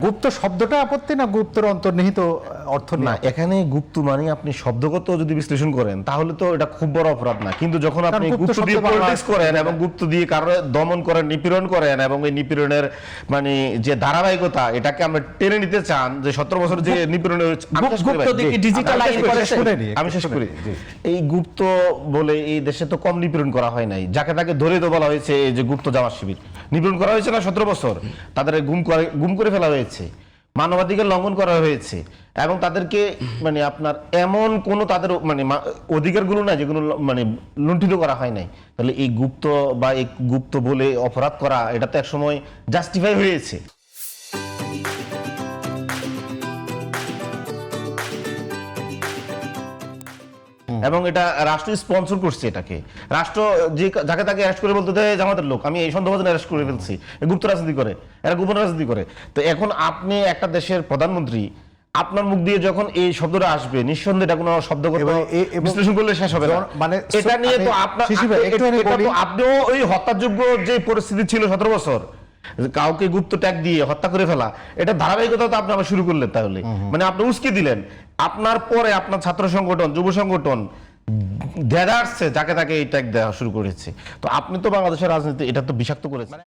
গুপ্ত শব্দটা আপত্তি না গুপ্তর অন্তর্নিহিত অর্থ না, এখানে গুপ্ত মানে আপনি শব্দগত যদি বিশ্লেষণ করেন তাহলে তো এটা খুব বড় অপরাধ না, কিন্তু যখন আপনি গুপ্ত দিয়ে পলিটিক্স করেন এবং গুপ্ত দিয়ে কারো দমন করেন, নিপীড়ন করেন, এবং এই নিপীড়নের মানে যে ধারাবাহিকতা এটাকে আমরা টেনে নিতে চান, যে 17 বছর যে নিপীড়নের আমি শেষ করি। এই গুপ্ত বলে এই দেশে তো কম নিপীড়ন করা হয় নাই, যাকে তাকে ধরে তো বলা হয়েছে এই যে গুপ্ত জামাত শিবির। নিপীড়ন করা হয়েছে না 17 বছর, তাদের গুম করে ফেলা হয়েছে, মানবাধিকার লঙ্ঘন করা হয়েছে, এবং তাদেরকে মানে আপনার এমন কোন তাদের মানে অধিকারগুলো না যেগুলো মানে লুণ্ঠিত করা হয় নাই। তাহলে এই গুপ্ত বা এই গুপ্ত বলে অপরাধ করা এটা তো একসময় জাস্টিফাই হয়েছে। এবং এটা রাষ্ট্র স্পন্সর করছে, এটাকে রাষ্ট্র যে যাকে তাকে অ্যারেস্ট করে বলতে দেয় জামাতের লোক, আমি এই সন্দেহভাজন অ্যারেস্ট করে ফেলছি, গুপ্ত রাজনীতি করে, এরা গোপন রাজনীতি করে। তো এখন আপনি একটা দেশের প্রধানমন্ত্রী, আপনার মুখ দিয়ে যখন এই শব্দটা আসবে, নিঃসন্দেহে এটা কোনো শব্দগত বিশ্লেষণ করলে শেষ হবে না। মানে এটা নিয়ে তো আপনিও ওই হত্যাযোগ্য যে পরিস্থিতি ছিল 17 বছর, কাউকে গুপ্ত ট্যাগ দিয়ে হত্যা করে ফেলা, এটা ধারাবাহিকতা তো আপনি আবার শুরু করলেন। তাহলে মানে আপনি উস্কে দিলেন, আপনার পরে আপনার ছাত্র সংগঠন, যুব সংগঠন দেদারছে যাকে তাকে এই ট্যাগ দেওয়া শুরু করেছে। তো আপনি তো বাংলাদেশের রাজনীতি এটা তো বিষাক্ত করেছেন।